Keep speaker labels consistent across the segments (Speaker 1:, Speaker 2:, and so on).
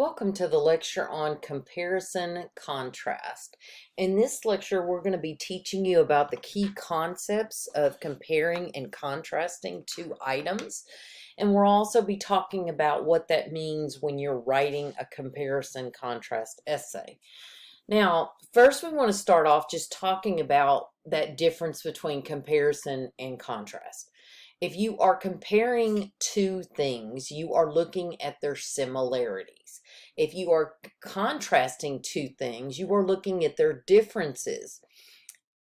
Speaker 1: Welcome to the lecture on comparison contrast. In this lecture, we're going to be teaching you about the key concepts of comparing and contrasting two items. And we'll also be talking about what that means when you're writing a comparison contrast essay. Now, first we want to start off just talking about that difference between comparison and contrast. If you are comparing two things, you are looking at their similarities. If you are contrasting two things, you are looking at their differences.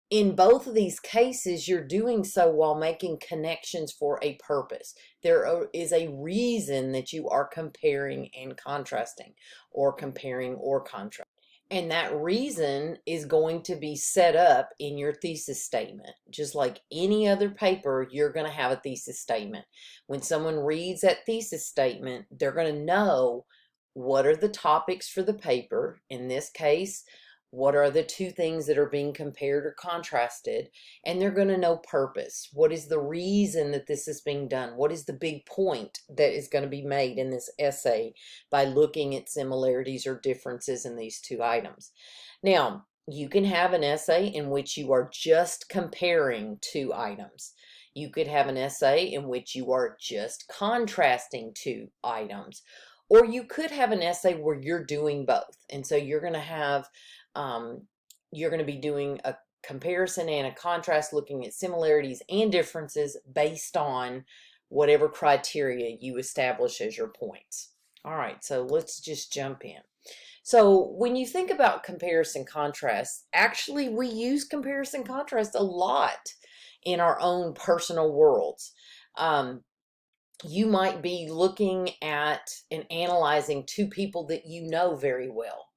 Speaker 1: In both of these cases, you're doing so while making connections for a purpose. There is a reason that you are comparing and contrasting, or comparing or contrasting. And that reason is going to be set up in your thesis statement. Just like any other paper, you're going to have a thesis statement. When someone reads that thesis statement, they're going to know what are the topics for the paper. In this case, what are the two things that are being compared or contrasted? And they're going to know purpose. What is the reason that this is being done? What is the big point that is going to be made in this essay by looking at similarities or differences in these two items? Now, you can have an essay in which you are just comparing two items. You could have an essay in which you are just contrasting two items. Or you could have an essay where you're doing both. And so you're going to have you're going to be doing a comparison and a contrast, looking at similarities and differences based on whatever criteria you establish as your points. All right, so let's just jump in. So when you think about comparison contrast, actually we use comparison contrast a lot in our own personal worlds. You might be looking at and analyzing two people that you know very well.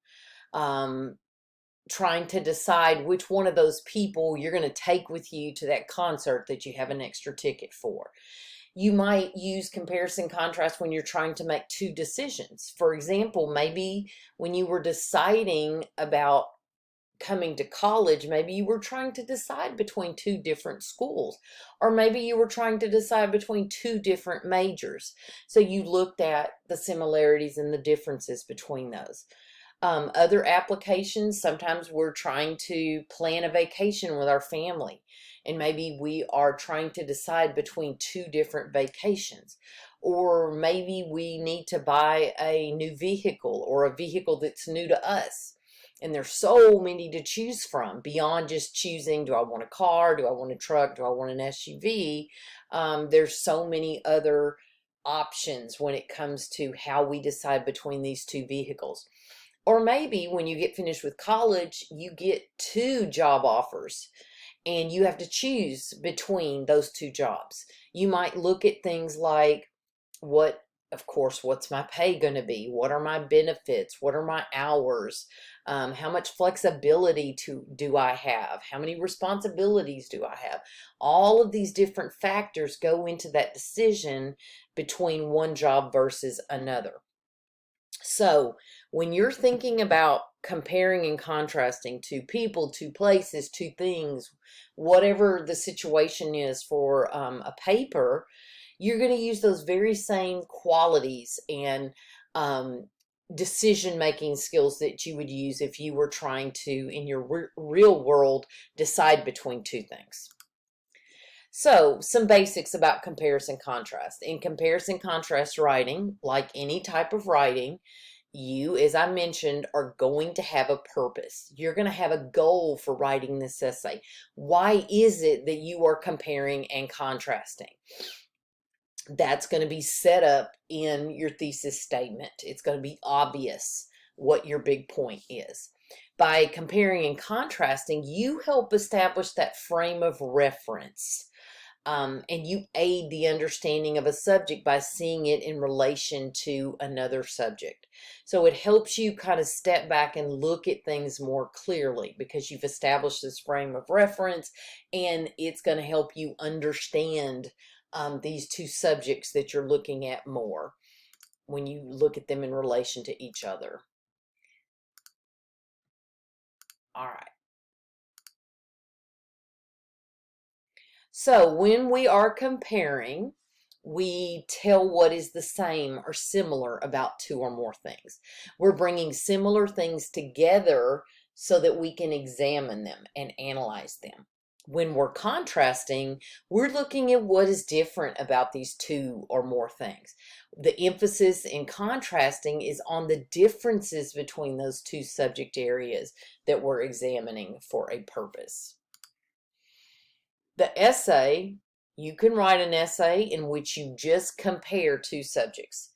Speaker 1: Trying to decide which one of those people you're going to take with you to that concert that you have an extra ticket for. You might use comparison contrast when you're trying to make two decisions. For example, maybe when you were deciding about coming to college, maybe you were trying to decide between two different schools, or maybe you were trying to decide between two different majors. So you looked at the similarities and the differences between those. Other applications, sometimes we're trying to plan a vacation with our family, and maybe we are trying to decide between two different vacations. Or maybe we need to buy a new vehicle, or a vehicle that's new to us. And there's so many to choose from beyond just choosing, do I want a car? Do I want a truck? Do I want an SUV? There's so many other options when it comes to how we decide between these two vehicles. Or maybe when you get finished with college, you get two job offers and you have to choose between those two jobs. You might look at things like of course, what's my pay going to be? What are my benefits? What are my hours? How much flexibility do I have? How many responsibilities do I have? All of these different factors go into that decision between one job versus another. So when you're thinking about comparing and contrasting two people, two places, two things, whatever the situation is for a paper, you're going to use those very same qualities and decision-making skills that you would use if you were trying to, in your real world, decide between two things. So, some basics about comparison contrast. In comparison contrast writing, like any type of writing, you, as I mentioned, are going to have a purpose. You're going to have a goal for writing this essay. Why is it that you are comparing and contrasting? That's going to be set up in your thesis statement. It's going to be obvious what your big point is. By comparing and contrasting, you help establish that frame of reference. And you aid the understanding of a subject by seeing it in relation to another subject. So it helps you kind of step back and look at things more clearly because you've established this frame of reference, and it's going to help you understand these two subjects that you're looking at more when you look at them in relation to each other. All right. So when we are comparing, we tell what is the same or similar about two or more things. We're bringing similar things together so that we can examine them and analyze them. When we're contrasting, we're looking at what is different about these two or more things. The emphasis in contrasting is on the differences between those two subject areas that we're examining for a purpose. The essay, you can write an essay in which you just compare two subjects,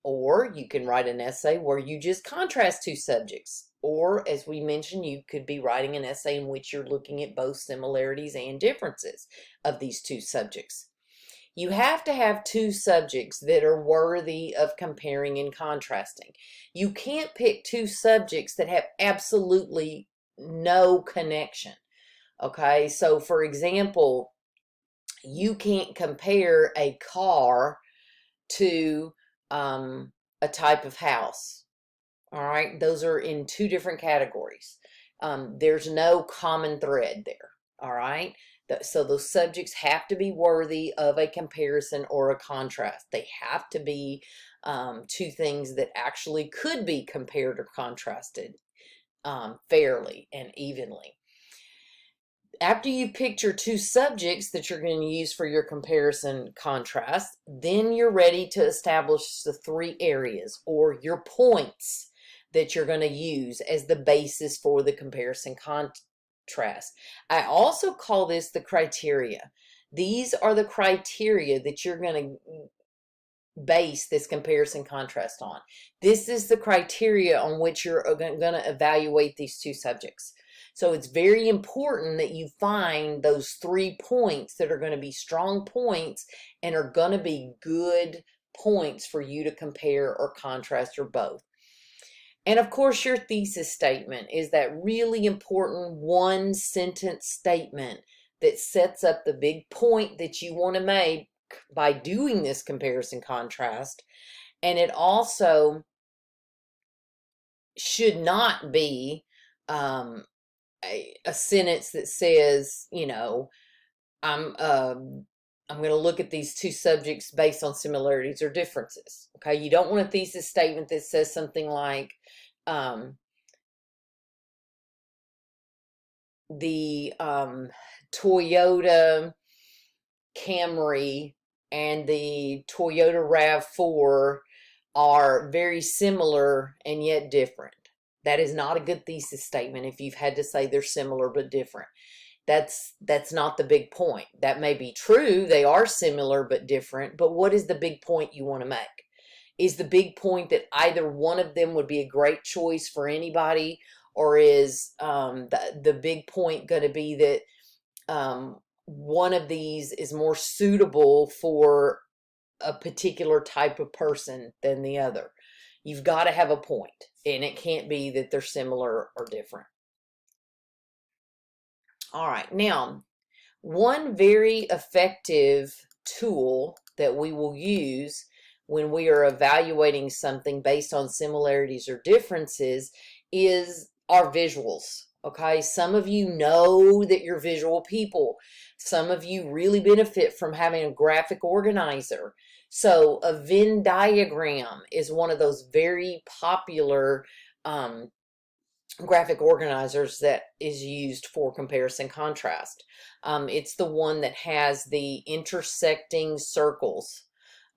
Speaker 1: or you can write an essay where you just contrast two subjects, or as we mentioned, you could be writing an essay in which you're looking at both similarities and differences of these two subjects. You have to have two subjects that are worthy of comparing and contrasting. You can't pick two subjects that have absolutely no connection. Okay, so for example, you can't compare a car to a type of house. All right, those are in two different categories. There's no common thread there. All right, so those subjects have to be worthy of a comparison or a contrast. They have to be two things that actually could be compared or contrasted fairly and evenly. After you picked your two subjects that you're going to use for your comparison contrast, then you're ready to establish the three areas or your points that you're going to use as the basis for the comparison contrast. I also call this the criteria. These are the criteria that you're going to base this comparison contrast on. This is the criteria on which you're going to evaluate these two subjects. So it's very important that you find those 3 points that are going to be strong points and are going to be good points for you to compare or contrast or both. And of course, your thesis statement is that really important one sentence statement that sets up the big point that you want to make by doing this comparison contrast. And it also should not be a sentence that says, you know, I'm going to look at these two subjects based on similarities or differences. Okay, you don't want a thesis statement that says something like the Toyota Camry and the Toyota RAV4 are very similar and yet different. That is not a good thesis statement if you've had to say they're similar but different. That's not the big point. That may be true, they are similar but different, but what is the big point you want to make? Is the big point that either one of them would be a great choice for anybody, or is the big point going to be that one of these is more suitable for a particular type of person than the other? You've got to have a point, and it can't be that they're similar or different. All right, now, one very effective tool that we will use when we are evaluating something based on similarities or differences is our visuals. Okay, some of you know that you're visual people. Some of you really benefit from having a graphic organizer. So a Venn diagram is one of those very popular graphic organizers that is used for comparison contrast. It's the one that has the intersecting circles.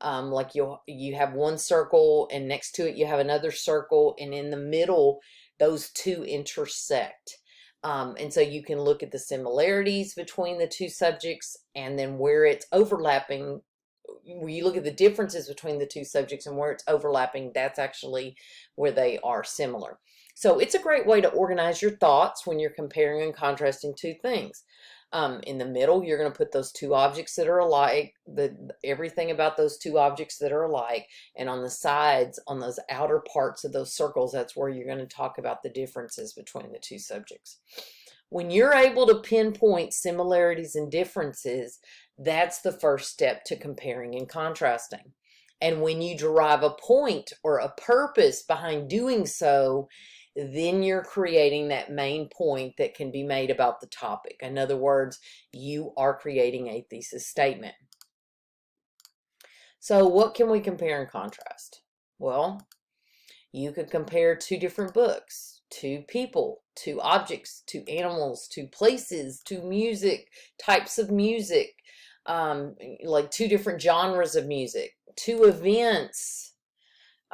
Speaker 1: Like you have one circle, and next to it you have another circle, and in the middle those two intersect. And so you can look at the similarities between the two subjects, and then where it's overlapping, where you look at the differences between the two subjects and where it's overlapping, that's actually where they are similar. So it's a great way to organize your thoughts when you're comparing and contrasting two things. In the middle, you're going to put those two objects that are alike, everything about those two objects that are alike. And on the sides, on those outer parts of those circles, that's where you're going to talk about the differences between the two subjects. When you're able to pinpoint similarities and differences, that's the first step to comparing and contrasting. And when you derive a point or a purpose behind doing so, then you're creating that main point that can be made about the topic. In other words, you are creating a thesis statement. So what can we compare and contrast? Well, you could compare two different books, to people, to objects, to animals, to places, to music, types of music, like two different genres of music, to events,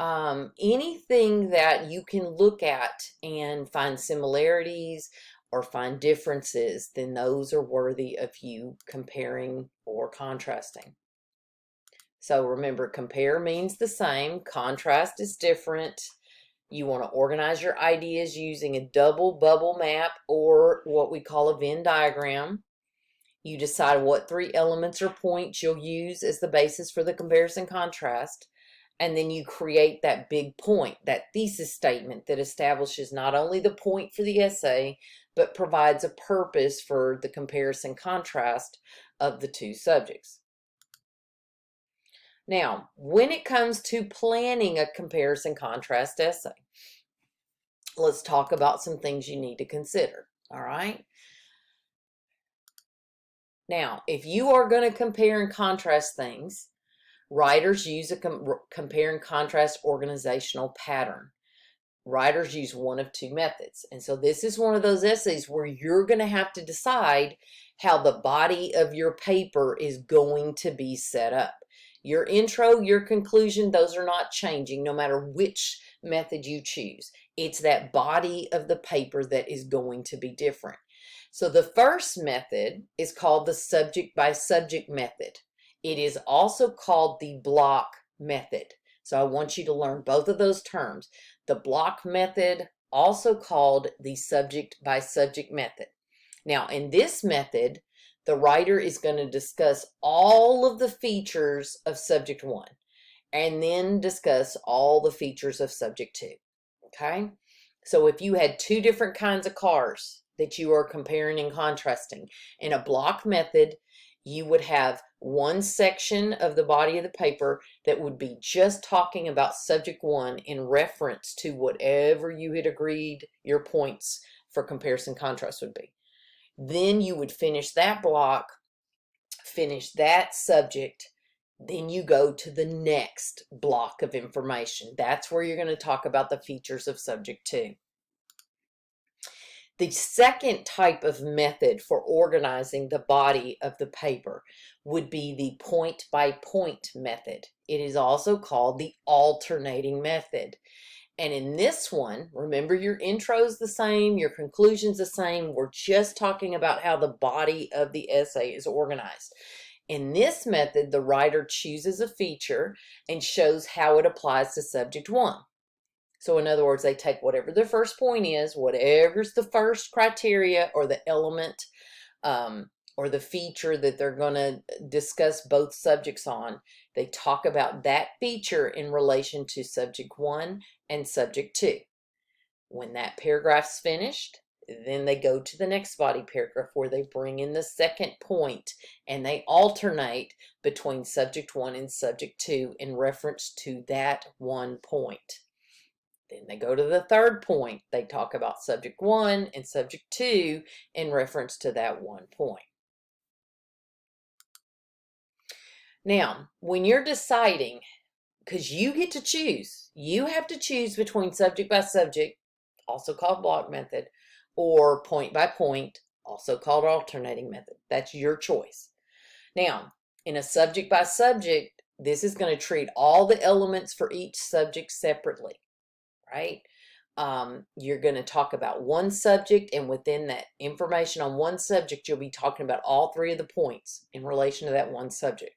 Speaker 1: anything that you can look at and find similarities or find differences, then those are worthy of you comparing or contrasting. So remember, compare means the same, contrast is different. You want to organize your ideas using a double bubble map or what we call a Venn diagram. You decide what three elements or points you'll use as the basis for the comparison contrast. And then you create that big point, that thesis statement that establishes not only the point for the essay, but provides a purpose for the comparison contrast of the two subjects. Now, when it comes to planning a comparison contrast essay, let's talk about some things you need to consider. All right. Now, if you are going to compare and contrast things, writers use a compare and contrast organizational pattern. Writers use one of two methods. And so this is one of those essays where you're going to have to decide how the body of your paper is going to be set up. Your intro, your conclusion, those are not changing no matter which method you choose. It's that body of the paper that is going to be different. So the first method is called the subject by subject method. It is also called the block method. So I want you to learn both of those terms. The block method, also called the subject by subject method. Now, in this method, the writer is going to discuss all of the features of subject one and then discuss all the features of subject two. Okay? So if you had two different kinds of cars that you are comparing and contrasting, in a block method, you would have one section of the body of the paper that would be just talking about subject one in reference to whatever you had agreed your points for comparison contrast would be. Then you would finish that block, finish that subject, then you go to the next block of information. That's where you're going to talk about the features of subject two. The second type of method for organizing the body of the paper would be the point by point method. It is also called the alternating method. And in this one, remember, your intro is the same, your conclusion's the same. We're just talking about how the body of the essay is organized. In this method, the writer chooses a feature and shows how it applies to subject one. So in other words, they take whatever the first point is, whatever's the first criteria or the element or the feature that they're going to discuss both subjects on. They talk about that feature in relation to subject one and subject two. When that paragraph's finished, then they go to the next body paragraph where they bring in the second point and they alternate between subject one and subject two in reference to that one point. Then they go to the third point. They talk about subject one and subject two in reference to that one point. Now, when you're deciding, because you get to choose, you have to choose between subject by subject, also called block method, or point by point, also called alternating method. That's your choice. Now, in a subject by subject, this is going to treat all the elements for each subject separately. Right? You're going to talk about one subject, and within that information on one subject, you'll be talking about all three of the points in relation to that one subject.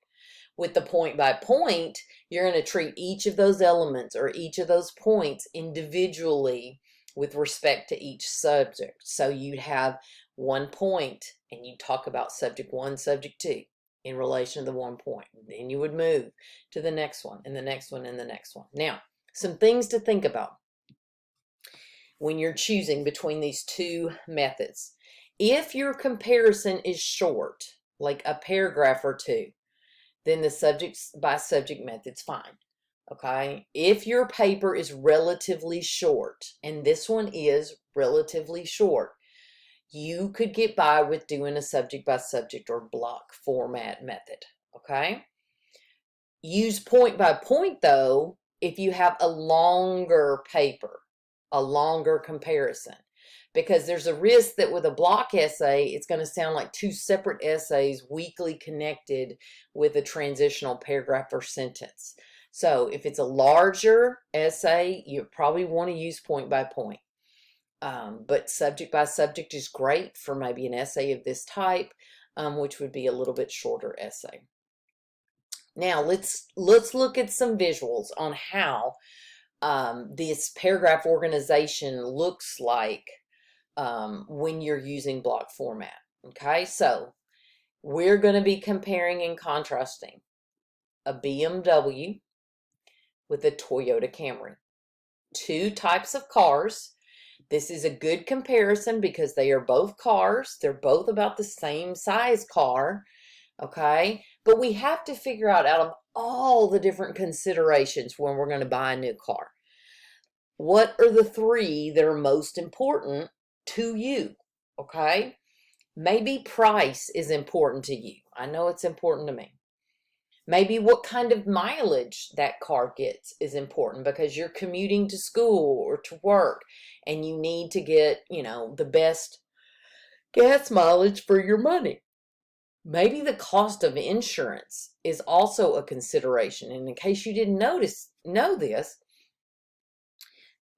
Speaker 1: With the point by point, you're going to treat each of those elements or each of those points individually with respect to each subject. So you'd have one point and you talk about subject one, subject two in relation to the one point. Then you would move to the next one and the next one and the next one. Now, some things to think about when you're choosing between these two methods. If your comparison is short, like a paragraph or two, then the subject by subject method's fine. Okay? If your paper is relatively short, and this one is relatively short, you could get by with doing a subject by subject or block format method. Okay? Use point by point though if you have a longer paper, a longer comparison, because there's a risk that with a block essay, it's going to sound like two separate essays weakly connected with a transitional paragraph or sentence. So if it's a larger essay, you probably want to use point by point. But subject by subject is great for maybe an essay of this type, which would be a little bit shorter essay. Now let's look at some visuals on how this paragraph organization looks like when you're using block format. Okay, so we're going to be comparing and contrasting a BMW with a Toyota Camry. Two types of cars. This is a good comparison because they are both cars. They're both about the same size car. Okay, but we have to figure out of all the different considerations when we're going to buy a new car, what are the three that are most important to you? Okay, maybe price is important to you. I know it's important to me. Maybe what kind of mileage that car gets is important because you're commuting to school or to work and you need to get, the best gas mileage for your money. Maybe the cost of insurance is also a consideration. And in case you didn't know this,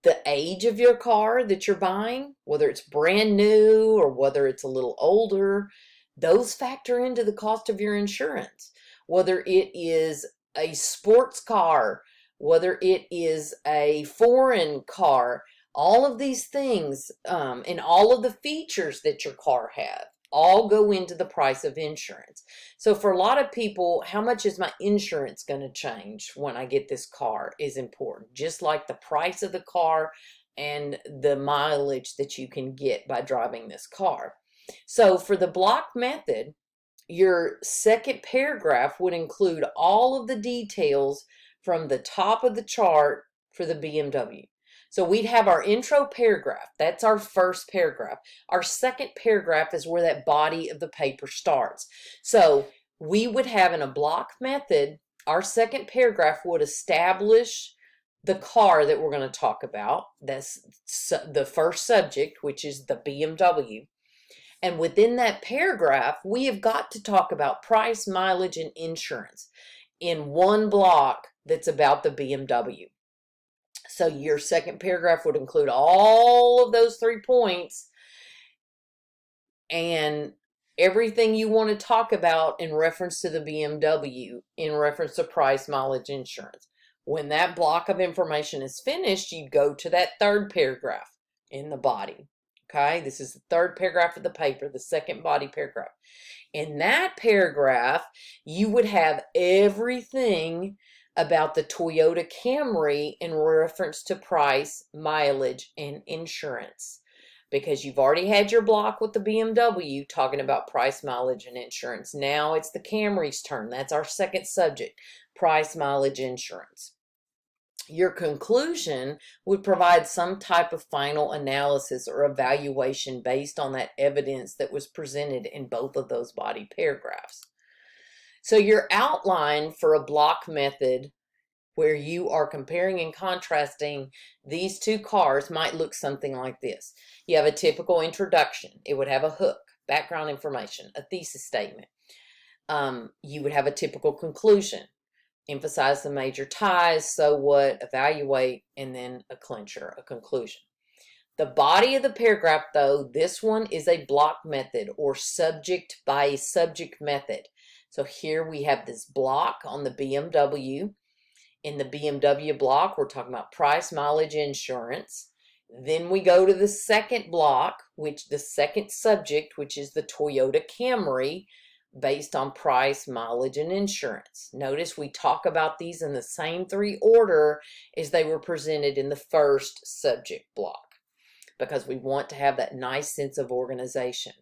Speaker 1: the age of your car that you're buying, whether it's brand new or whether it's a little older, those factor into the cost of your insurance. Whether it is a sports car, whether it is a foreign car, all of these things and all of the features that your car has all go into the price of insurance. So for a lot of people, how much is my insurance going to change when I get this car is important, just like the price of the car and the mileage that you can get by driving this car. So for the block method, your second paragraph would include all of the details from the top of the chart for the BMW. So we'd have our intro paragraph. That's our first paragraph. Our second paragraph is where that body of the paper starts. So we would have in a block method, our second paragraph would establish the car that we're going to talk about. That's the first subject, which is the BMW. And within that paragraph, we have got to talk about price, mileage, and insurance in one block that's about the BMW. So your second paragraph would include all of those 3 points and everything you want to talk about in reference to the BMW, in reference to price, mileage, insurance. When that block of information is finished, you go to that third paragraph in the body. Okay, this is the third paragraph of the paper, the second body paragraph. In that paragraph, you would have everything about the Toyota Camry in reference to price, mileage, and insurance. Because you've already had your block with the BMW talking about price, mileage, and insurance. Now it's the Camry's turn. That's our second subject, price, mileage, insurance. Your conclusion would provide some type of final analysis or evaluation based on that evidence that was presented in both of those body paragraphs. So your outline for a block method where you are comparing and contrasting these two cars might look something like this. You have a typical introduction. It would have a hook, background information, a thesis statement. You would have a typical conclusion. Emphasize the major ties, so what, evaluate, and then a clincher, a conclusion. The body of the paragraph, though, this one is a block method or subject by subject method. So here we have this block on the BMW. In the BMW block, we're talking about price, mileage, insurance. Then we go to the second block, which the second subject, which is the Toyota Camry, based on price, mileage, and insurance. Notice we talk about these in the same 3 order as they were presented in the first subject block, because we want to have that nice sense of organization.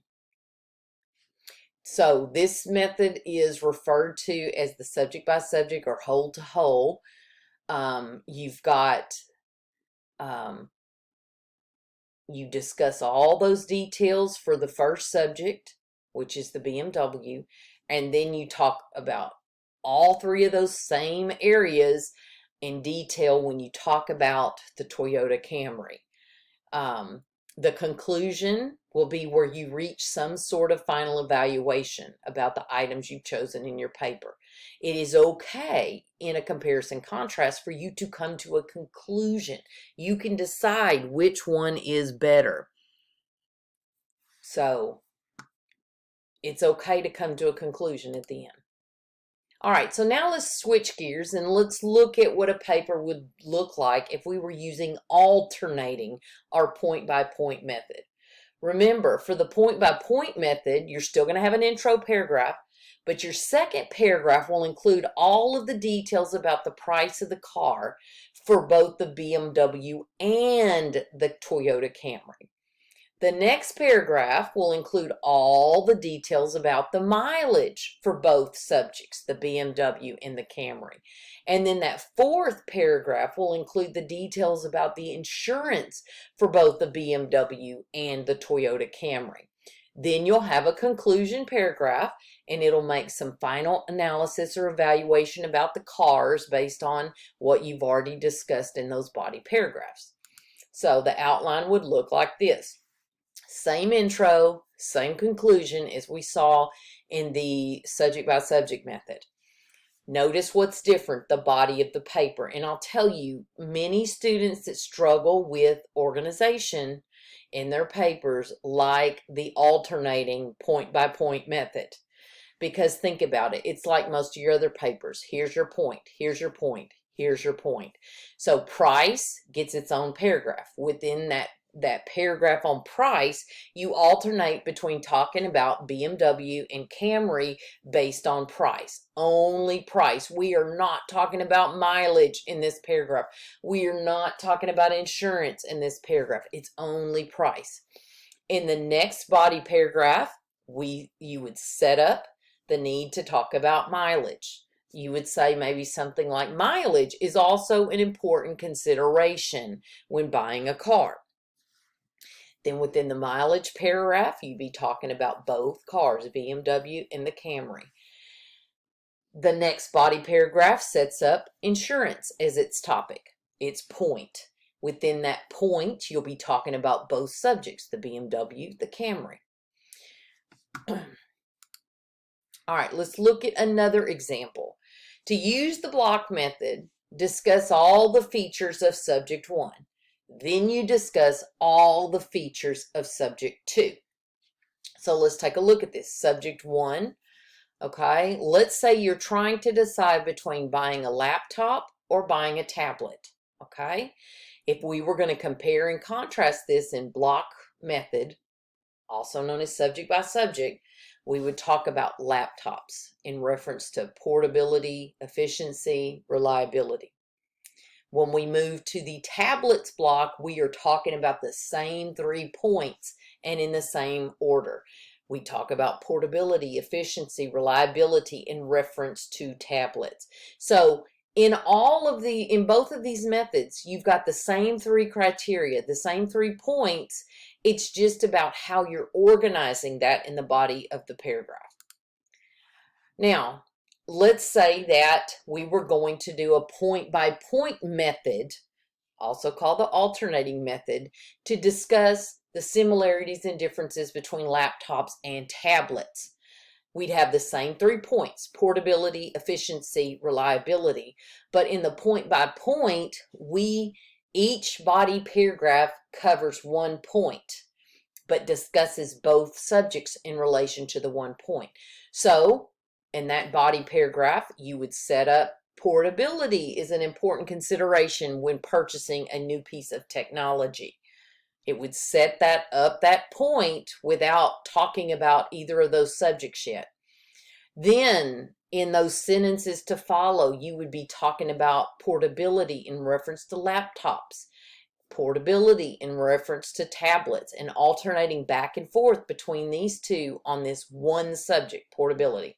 Speaker 1: So this method is referred to as the subject by subject or whole to whole. You've got, you discuss all those details for the first subject, which is the BMW, and then you talk about all three of those same areas in detail when you talk about the Toyota Camry. The conclusion will be where you reach some sort of final evaluation about the items you've chosen in your paper. It is okay in a comparison contrast for you to come to a conclusion. You can decide which one is better. So it's okay to come to a conclusion at the end. All right, so now let's switch gears and let's look at what a paper would look like if we were using alternating our point-by-point method. Remember, for the point-by-point method, you're still going to have an intro paragraph, but your second paragraph will include all of the details about the price of the car for both the BMW and the Toyota Camry. The next paragraph will include all the details about the mileage for both subjects, the BMW and the Camry. And then that fourth paragraph will include the details about the insurance for both the BMW and the Toyota Camry. Then you'll have a conclusion paragraph, and it'll make some final analysis or evaluation about the cars based on what you've already discussed in those body paragraphs. So the outline would look like this. Same intro, same conclusion as we saw in the subject by subject method. Notice what's different, the body of the paper. And I'll tell you, many students that struggle with organization in their papers like the alternating point by point method. Because think about it, it's like most of your other papers. Here's your point, here's your point, here's your point. So price gets its own paragraph. Within that paragraph on price, you alternate between talking about BMW and Camry based on price. Only price. We are not talking about mileage in this paragraph. We are not talking about insurance in this paragraph. It's only price. In the next body paragraph, you would set up the need to talk about mileage. You would say maybe something like mileage is also an important consideration when buying a car. Then within the mileage paragraph, you'd be talking about both cars, BMW and the Camry. The next body paragraph sets up insurance as its topic, its point. Within that point, you'll be talking about both subjects, the BMW, the Camry. All right, let's look at another example. To use the block method, discuss all the features of subject 1. Then you discuss all the features of subject 2. So let's take a look at this. Subject 1, okay? Let's say you're trying to decide between buying a laptop or buying a tablet, okay? If we were going to compare and contrast this in block method, also known as subject by subject, we would talk about laptops in reference to portability, efficiency, reliability. When we move to the tablets block, we are talking about the same 3 points and in the same order. We talk about portability, efficiency, reliability in reference to tablets. So in both of these methods, you've got the same 3 criteria, the same 3 points. It's just about how you're organizing that in the body of the paragraph. Now, let's say that we were going to do a point-by-point method, also called the alternating method, to discuss the similarities and differences between laptops and tablets. We'd have the same 3 points, portability, efficiency, reliability. But in the point-by-point, each body paragraph covers 1 point, but discusses both subjects in relation to the 1 point. So, in that body paragraph, you would set up portability is an important consideration when purchasing a new piece of technology. It would set that point without talking about either of those subjects yet. Then, in those sentences to follow, you would be talking about portability in reference to laptops, portability in reference to tablets, and alternating back and forth between these two on this one subject, portability.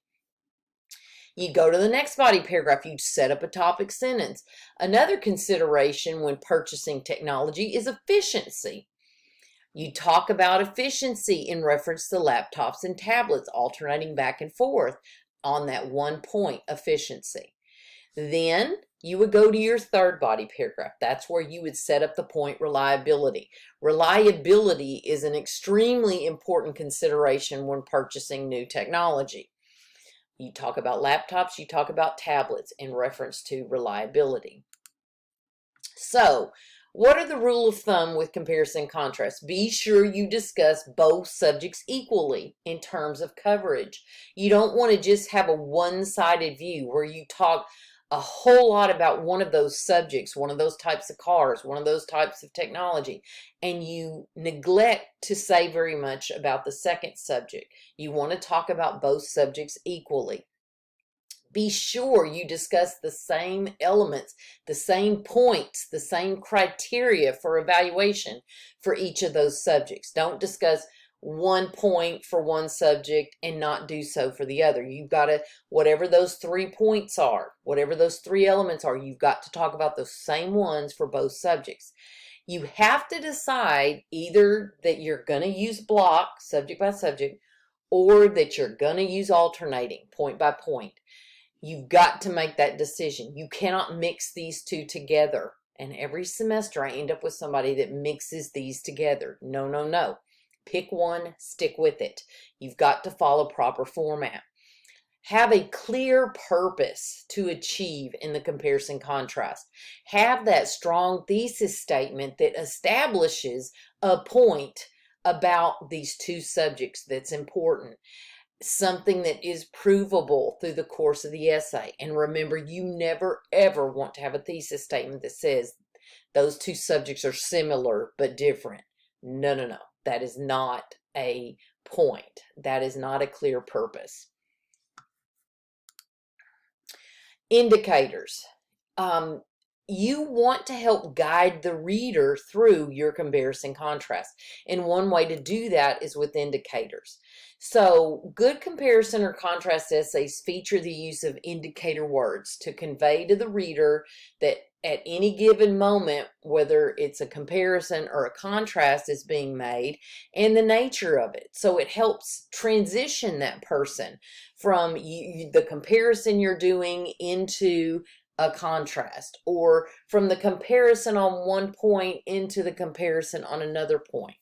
Speaker 1: You go to the next body paragraph, you set up a topic sentence. Another consideration when purchasing technology is efficiency. You talk about efficiency in reference to laptops and tablets, alternating back and forth. on that one point, efficiency. Then you would go to your third body paragraph. That's where you would set up the point reliability. Reliability is an extremely important consideration when purchasing new technology. You talk about laptops, you talk about tablets in reference to reliability. So, what are the rule of thumb with comparison and contrast? Be sure you discuss both subjects equally in terms of coverage. You don't want to just have a one-sided view where you talk a whole lot about one of those subjects, one of those types of cars, one of those types of technology, and you neglect to say very much about the second subject. You want to talk about both subjects equally. Be sure you discuss the same elements, the same points, the same criteria for evaluation for each of those subjects. Don't discuss one point for one subject and not do so for the other. You've got to, whatever those 3 points are, whatever those 3 elements are, you've got to talk about those same ones for both subjects. You have to decide either that you're going to use block, subject by subject, or that you're going to use alternating, point by point. You've got to make that decision. You cannot mix these two together. And every semester I end up with somebody that mixes these together. No, no, no. Pick one, stick with it. You've got to follow proper format. Have a clear purpose to achieve in the comparison contrast. Have that strong thesis statement that establishes a point about these two subjects that's important. Something that is provable through the course of the essay. And remember, you never ever want to have a thesis statement that says those two subjects are similar but different. No, no, no. That is not a point. That is not a clear purpose. Indicators. You want to help guide the reader through your comparison contrast. And one way to do that is with indicators. So good comparison or contrast essays feature the use of indicator words to convey to the reader that at any given moment, whether it's a comparison or a contrast is being made, and the nature of it. So it helps transition that person from the comparison you're doing into a contrast, or from the comparison on one point into the comparison on another point.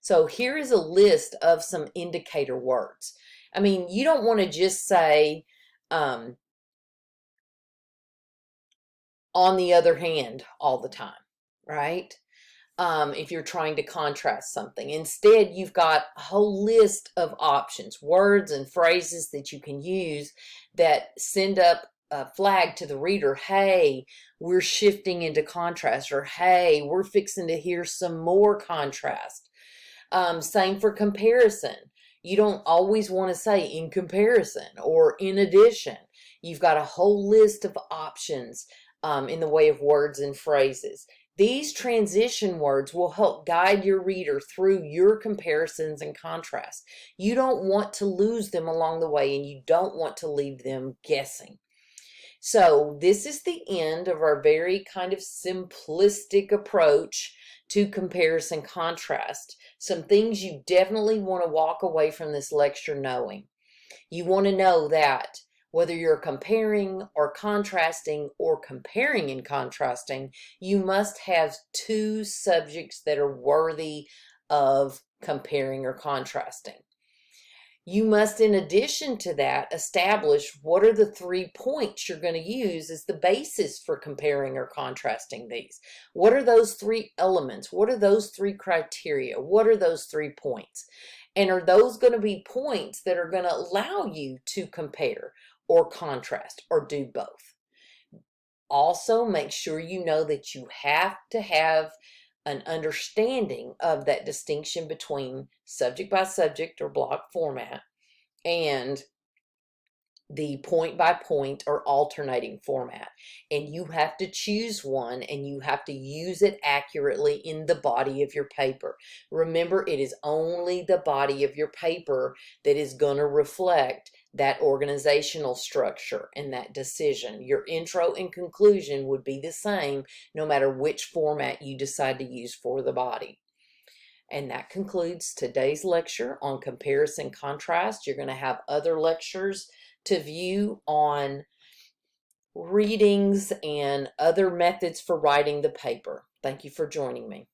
Speaker 1: So here is a list of some indicator words. I mean, you don't want to just say, on the other hand, all the time, right? If you're trying to contrast something. Instead, you've got a whole list of options, words and phrases that you can use that send up a flag to the reader. Hey, we're shifting into contrast, or hey, we're fixing to hear some more contrast. Same for comparison. You don't always want to say in comparison or in addition. You've got a whole list of options in the way of words and phrases. These transition words will help guide your reader through your comparisons and contrasts. You don't want to lose them along the way, and you don't want to leave them guessing. So this is the end of our very kind of simplistic approach to comparison contrast. Some things you definitely want to walk away from this lecture knowing. You want to know that whether you're comparing or contrasting or comparing and contrasting, you must have two subjects that are worthy of comparing or contrasting. You must, in addition to that, establish what are the 3 points you're going to use as the basis for comparing or contrasting these. What are those 3 elements? What are those 3 criteria? What are those 3 points? And are those going to be points that are going to allow you to compare or contrast or do both? Also, make sure you know that you have to have an understanding of that distinction between subject by subject or block format and the point by point or alternating format. And you have to choose one, and you have to use it accurately in the body of your paper. Remember, it is only the body of your paper that is going to reflect that organizational structure and that decision. Your intro and conclusion would be the same no matter which format you decide to use for the body. And that concludes today's lecture on comparison contrast. You're going to have other lectures to view on readings and other methods for writing the paper. Thank you for joining me.